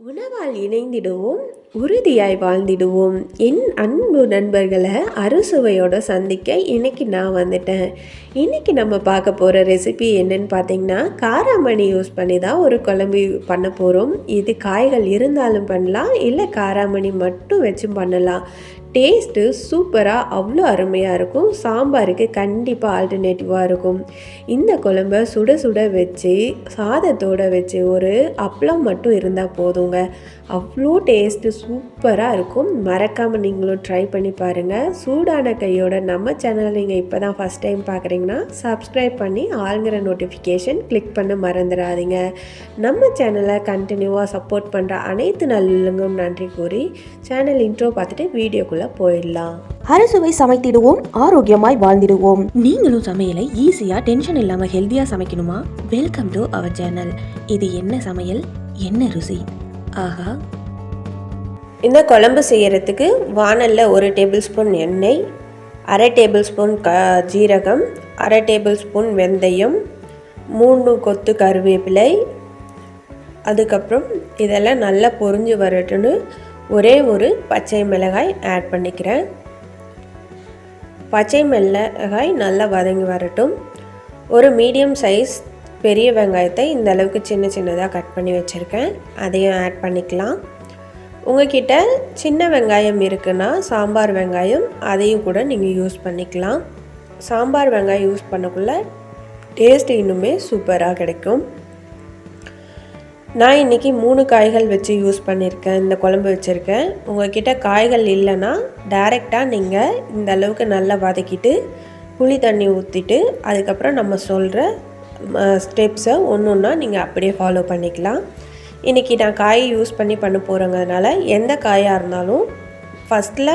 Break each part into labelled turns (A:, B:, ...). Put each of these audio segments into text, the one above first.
A: உணவால் இணைந்திடுவோம், உறுதியாய் வாழ்ந்திடுவோம். என் அன்பு நண்பர்களை அறுசுவையோட சந்திக்க இன்றைக்கி நான் வந்துட்டேன். இன்றைக்கி நம்ம பார்க்க போகிற ரெசிபி என்னன்னு பார்த்தீங்கன்னா, காராமணி யூஸ் பண்ணி தான் ஒரு குழம்பு பண்ண போகிறோம். இது காய்கள் இருந்தாலும் பண்ணலாம், இல்லை காராமணி மட்டும் வச்சும் பண்ணலாம். டேஸ்ட்டு சூப்பராக அவ்வளோ அருமையாக இருக்கும். சாம்பாருக்கு கண்டிப்பாக ஆல்டர்னேட்டிவாக இருக்கும். இந்த குழம்ப சுட சுட வச்சு சாதத்தோடு வச்சு ஒரு அப்பளம் மட்டும் இருந்தால் போதுங்க. அவ்வளோ டேஸ்ட்டு சூப்பராக இருக்கும். மறக்காமல் நீங்களும் ட்ரை பண்ணி பாருங்கள். சூடான கையோட நம்ம சேனலை நீங்கள் இப்போ தான் ஃபஸ்ட் டைம் பார்க்குறீங்கன்னா சப்ஸ்கிரைப் பண்ணி ஆளுங்கிற நோட்டிஃபிகேஷன் கிளிக் பண்ண மறந்துடாதீங்க. நம்ம சேனலை கண்டினியூவாக சப்போர்ட் பண்ணுற அனைத்து நல்லவங்களும் நன்றி கூறி சேனல் இன்ட்ரோ பார்த்துட்டு வீடியோக்குள்ளே போயிடலாம்.
B: அறுசுவை சமைத்திடுவோம், ஆரோக்கியமாய் வாழ்ந்திடுவோம். நீங்களும் சமையலை ஈஸியாக டென்ஷன் இல்லாமல் ஹெல்த்தியாக சமைக்கணுமா? Welcome to our channel. இது என்ன சமையல், என்ன ருசி? ஆஹா!
A: இந்த குழம்பு செய்கிறதுக்கு வானலில் 1 டேபிள் ஸ்பூன் எண்ணெய், 1/2 டேபிள் ஸ்பூன் ஜீரகம், 1/2 டேபிள் ஸ்பூன் வெந்தயம், 3 கொத்து கருவேப்பிலை, அதுக்கப்புறம் இதெல்லாம் நல்லா பொரிஞ்சு வரட்டுன்னு ஒரே ஒரு பச்சை மிளகாய் ஆட் பண்ணிக்கிறேன். பச்சை மிளகாய் நல்லா வதங்கி வரட்டும். ஒரு மீடியம் சைஸ் பெரிய வெங்காயத்தை இந்த அளவுக்கு சின்ன சின்னதாக கட் பண்ணி வச்சுருக்கேன், அதையும் ஆட் பண்ணிக்கலாம். உங்கள்கிட்ட சின்ன வெங்காயம் இருக்குன்னா சாம்பார் வெங்காயம் அதையும் கூட நீங்கள் யூஸ் பண்ணிக்கலாம். சாம்பார் வெங்காயம் யூஸ் பண்ணக்குள்ள டேஸ்ட் இன்னுமே சூப்பராக கிடைக்கும். நான் இன்றைக்கி 3 காய்கள் வச்சு யூஸ் பண்ணியிருக்கேன், இந்த குழம்பு வச்சுருக்கேன். உங்கள்கிட்ட காய்கள் இல்லைன்னா டைரெக்டாக நீங்கள் இந்த அளவுக்கு நல்லா வதக்கிட்டு புளி தண்ணி ஊற்றிட்டு அதுக்கப்புறம் நம்ம சொல்கிற ஸ்டெப்ஸை ஒன்று ஒன்றா நீங்கள் அப்படியே ஃபாலோ பண்ணிக்கலாம். இன்றைக்கி நான் காய் யூஸ் பண்ண போகிறங்கிறதுனால எந்த காயாக இருந்தாலும் ஃபஸ்ட்டில்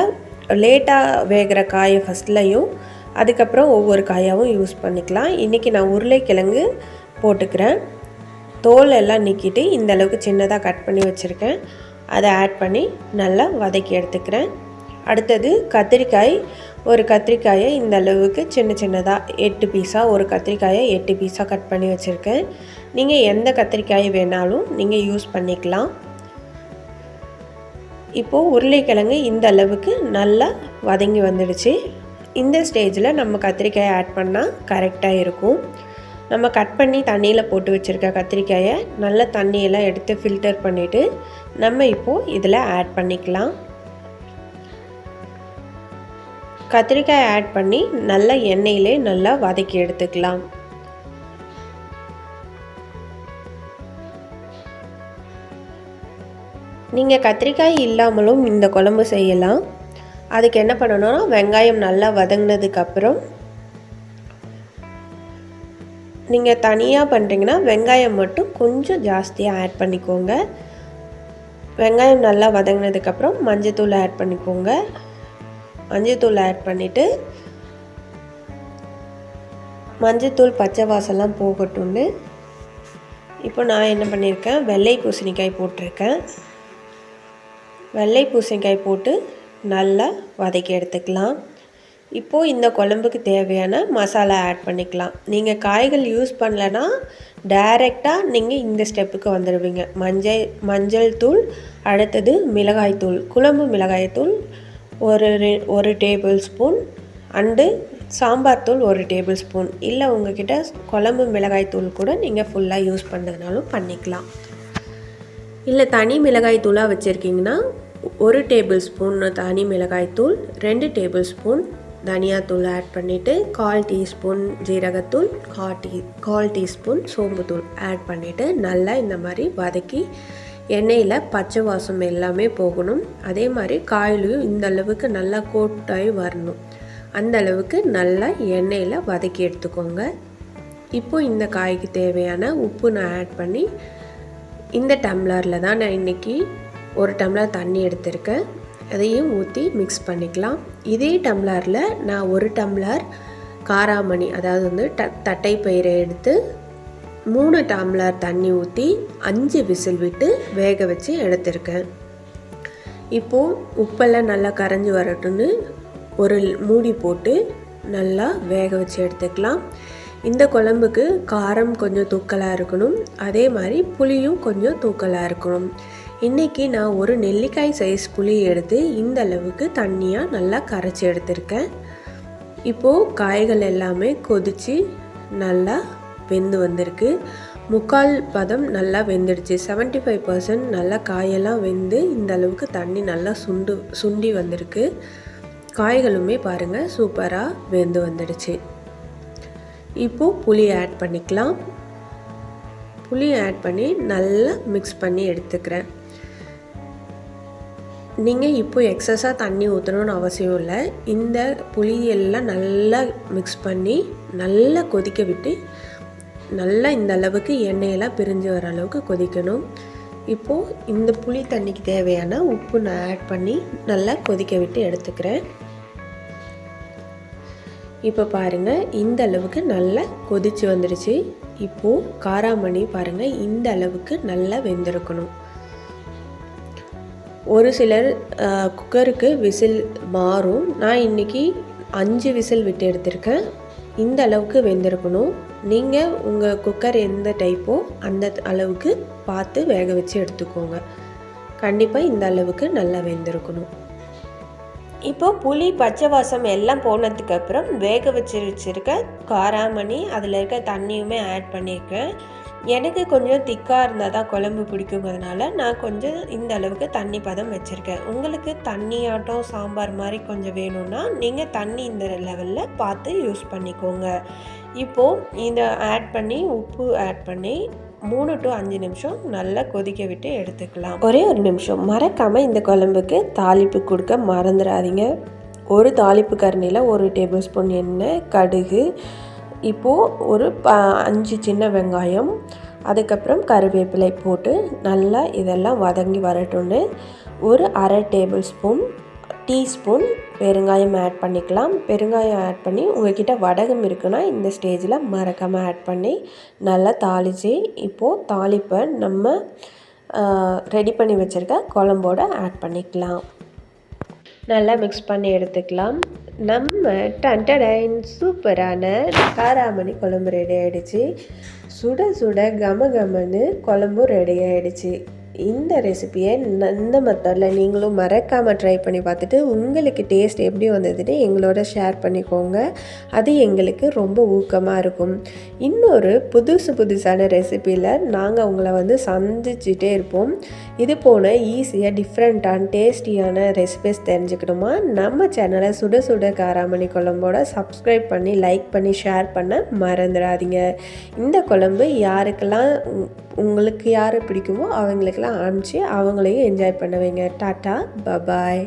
A: லேட்டாக வேகிற காயை ஃபஸ்ட்லையும் அதுக்கப்புறம் ஒவ்வொரு காயாகவும் யூஸ் பண்ணிக்கலாம். இன்றைக்கி நான் உருளைக்கிழங்கு போட்டுக்கிறேன். தோல் எல்லாம் நீக்கிட்டு இந்த அளவுக்கு சின்னதாக கட் பண்ணி வச்சுருக்கேன், அதை ஆட் பண்ணி நல்லா வதக்கி எடுத்துக்கிறேன். அடுத்தது கத்திரிக்காய். ஒரு கத்திரிக்காயை இந்த அளவுக்கு சின்ன சின்னதாக 8 பீஸாக, ஒரு கத்திரிக்காயை 8 பீஸாக கட் பண்ணி வச்சுருக்கேன். நீங்கள் எந்த கத்திரிக்காய் வேணாலும் நீங்கள் யூஸ் பண்ணிக்கலாம். இப்போது உருளைக்கிழங்கு இந்த அளவுக்கு நல்லா வதங்கி வந்துடுச்சு. இந்த ஸ்டேஜில் நம்ம கத்திரிக்காயை ஆட் பண்ணால் கரெக்டாக இருக்கும். நம்ம கட் பண்ணி தண்ணியில் போட்டு வச்சுருக்க கத்திரிக்காயை நல்லா தண்ணியெல்லாம் எடுத்து ஃபில்டர் பண்ணிவிட்டு நம்ம இப்போது இதில் ஆட் பண்ணிக்கலாம். கத்திரிக்காய் ஆட் பண்ணி நல்லா எண்ணெயிலே நல்லா வதக்கி எடுத்துக்கலாம். நீங்கள் கத்திரிக்காய் இல்லாமலும் இந்த குழம்பு செய்யலாம். அதுக்கு என்ன பண்ணணும்னா, வெங்காயம் நல்லா வதங்கினதுக்கப்புறம் நீங்கள் தனியாக பண்ணுறீங்கன்னா வெங்காயம் மட்டும் கொஞ்சம் ஜாஸ்தியாக ஆட் பண்ணிக்கோங்க. வெங்காயம் நல்லா வதங்கினதுக்கப்புறம் மஞ்சத்தூள் ஆட் பண்ணிக்கோங்க. மஞ்சத்தூள் ஆட் பண்ணிவிட்டு மஞ்சத்தூள் பச்சை வாசம்லாம் போகட்டும்னு இப்போ நான் என்ன பண்ணியிருக்கேன், வெள்ளை பூசணிக்காய் போட்டிருக்கேன். வெள்ளை பூசணிக்காய் போட்டு நல்லா வதக்கி எடுத்துக்கலாம். இப்போது இந்த குழம்புக்கு தேவையான மசாலா ஆட் பண்ணிக்கலாம். நீங்கள் காய்கள் யூஸ் பண்ணலைன்னா டைரெக்டாக நீங்கள் இந்த ஸ்டெப்புக்கு வந்துடுவீங்க. மஞ்சள் தூள், அடுத்தது மிளகாய் தூள், குழம்பு மிளகாய் தூள் ஒரு டேபிள் ஸ்பூன், அண்டு சாம்பார் தூள் 1 டேபிள் ஸ்பூன். இல்லை உங்கள்கிட்ட குழம்பு மிளகாய் தூள் கூட நீங்கள் ஃபுல்லாக யூஸ் பண்ணுறதுனாலும் பண்ணிக்கலாம். இல்லை தனி மிளகாய் தூளாக வச்சுருக்கீங்கன்னா 1 டேபிள் ஸ்பூன் தனி மிளகாய் தூள், 2 டேபிள் ஸ்பூன் தனியாத்தூள் ஆட் பண்ணிவிட்டு 1/4 டீஸ்பூன் ஜீரகத்தூள், 1/4 டீஸ்பூன் சோம்புத்தூள் ஆட் பண்ணிவிட்டு நல்லா இந்த மாதிரி வதக்கி எண்ணெயில் பச்சை வாசம் எல்லாமே போகணும். அதே மாதிரி காயிலையும் இந்த அளவுக்கு நல்லா கோட்டாகி வரணும். அந்த அளவுக்கு நல்லா எண்ணெயில் வதக்கி எடுத்துக்கோங்க. இப்போது இந்த காய்க்கு தேவையான உப்பு நான் ஆட் பண்ணி இந்த டம்ளரில் தான் நான் இன்றைக்கி 1 டம்ளர் தண்ணி எடுத்திருக்கேன், அதையும் ஊற்றி மிக்ஸ் பண்ணிக்கலாம். இதே டம்ளரில் நான் 1 டம்ளர் காராமணி, அதாவது தட்டைப்பயிரை எடுத்து 3 டம்ளர் தண்ணி ஊற்றி 5 விசில் விட்டு வேக வச்சு எடுத்திருக்கேன். இப்போது உப்பெல்லாம் நல்லா கரைஞ்சி வரட்டும்னு ஒரு மூடி போட்டு நல்லா வேக வச்சு எடுத்துக்கலாம். இந்த குழம்புக்கு காரம் கொஞ்சம் தூக்கலாக இருக்கணும், அதே மாதிரி புளியும் கொஞ்சம் தூக்கலாக இருக்கணும். இன்றைக்கி நான் ஒரு நெல்லிக்காய் சைஸ் புளி எடுத்து இந்த அளவுக்கு தண்ணியாக நல்லா கரைச்சி எடுத்திருக்கேன். இப்போது காய்கள் எல்லாமே கொதித்து நல்லா வெந்து வந்திருக்கு. 3/4 பதம் நல்லா வெந்துடுச்சு. 75% நல்லா காயெல்லாம் வெந்து இந்த அளவுக்கு தண்ணி நல்லா சுண்டி வந்திருக்கு. காய்களுமே பாருங்கள் சூப்பராக வெந்து வந்துடுச்சு. இப்போது புளி ஆட் பண்ணிக்கலாம். புளி ஆட் பண்ணி நல்லா மிக்ஸ் பண்ணி எடுத்துக்கிறேன். நீங்கள் இப்போ எக்ஸஸாக தண்ணி ஊற்றணும்னு அவசியம் இல்லை. இந்த புளியெல்லாம் நல்லா மிக்ஸ் பண்ணி நல்லா கொதிக்க விட்டு நல்லா இந்த அளவுக்கு எண்ணெயெல்லாம் பிரிஞ்சு வர அளவுக்கு கொதிக்கணும். இப்போது இந்த புளி தண்ணிக்கு தேவையான உப்பு நான் ஆட் பண்ணி நல்லா கொதிக்க விட்டு எடுத்துக்கிறேன். இப்போ பாருங்கள் இந்த அளவுக்கு நல்லா கொதித்து வந்துடுச்சு. இப்போது காராமணி பாருங்கள் இந்த அளவுக்கு நல்லா வெந்திருக்கணும். ஒரு சிலர் குக்கருக்கு விசில் மாறும். நான் இன்றைக்கி 5 விசில் விட்டு எடுத்திருக்கேன். இந்த அளவுக்கு வெந்திருக்கணும். நீங்கள் உங்கள் குக்கர் எந்த டைப்போ அந்த அளவுக்கு பார்த்து வேக வச்சு எடுத்துக்கோங்க. கண்டிப்பாக இந்த அளவுக்கு நல்லா வெந்திருக்கணும். இப்போது புளி பச்சை வாசம் எல்லாம் போனதுக்கப்புறம் வேக வச்சிருக்க காராமணி அதில் இருக்க தண்ணியுமே ஆட் பண்ணியிருக்கேன். எனக்கு கொஞ்சம் திக்காக இருந்தால் தான் குழம்பு பிடிக்குங்கிறதுனால நான் கொஞ்சம் இந்த அளவுக்கு தண்ணி பதம் வச்சுருக்கேன். உங்களுக்கு தண்ணி ஆட்டம் சாம்பார் மாதிரி கொஞ்சம் வேணும்னா நீங்கள் தண்ணி இந்த லெவலில் பார்த்து யூஸ் பண்ணிக்கோங்க. இப்போது இதை ஆட் பண்ணி உப்பு ஆட் பண்ணி 3 to 5 நிமிஷம் நல்லா கொதிக்க விட்டு எடுத்துக்கலாம். ஒரே ஒரு நிமிஷம் மறக்காமல் இந்த குழம்புக்கு தாளிப்பு கொடுக்க மறந்துடாதீங்க. ஒரு தாளிப்பு கரண்டியில் 1 டேபிள் ஸ்பூன் எண்ணெய், கடுகு, இப்போது ஒரு 5 சின்ன வெங்காயம், அதுக்கப்புறம் கருவேப்பிலை போட்டு நல்லா இதெல்லாம் வதங்கி வரட்டும்னு ஒரு 1/2 டீஸ்பூன் பெருங்காயம் ஆட் பண்ணிக்கலாம். பெருங்காயம் ஆட் பண்ணி உங்கள்கிட்ட வடகம் இருக்குன்னா இந்த ஸ்டேஜில் மறக்காமல் ஆட் பண்ணி நல்லா தாளித்து இப்போது தாளிப்பை நம்ம ரெடி பண்ணி வச்சுருக்க குழம்போட ஆட் பண்ணிக்கலாம். நல்லா மிக்ஸ் பண்ணி எடுத்துக்கலாம். நம்ம டன்டடைன் சூப்பரான காராமணி குழம்பு ரெடி ஆகிடுச்சு. சுட சுட கமகமன்னு குழம்பும் ரெடி ஆகிடுச்சு. இந்த ரெசிபியை இந்த மெத்தடில் நீங்களும் மறக்காமல் ட்ரை பண்ணி பார்த்துட்டு உங்களுக்கு டேஸ்ட் எப்படி வந்ததுன்னு எங்களோட ஷேர் பண்ணிக்கோங்க. அது எங்களுக்கு ரொம்ப ஊக்கமாக இருக்கும். இன்னொரு புதுசான ரெசிபியில் நாங்கள் உங்களை சந்திச்சுட்டே இருப்போம். இது போல் ஈஸியாக டிஃப்ரெண்ட்டான டேஸ்டியான ரெசிபிஸ் தெரிஞ்சுக்கணுமா நம்ம சேனலை சுட சுட காராமணி குழம்போட சப்ஸ்கிரைப் பண்ணி லைக் பண்ணி ஷேர் பண்ண மறந்துடாதீங்க. இந்த குழம்பு யாருக்கெல்லாம் உங்களுக்கு யார் பிடிக்குமோ அவங்களுக்கெல்லாம் அனுப்பிச்சு அவங்களையும் என்ஜாய் பண்ண வைங்க. Tata, bye bye.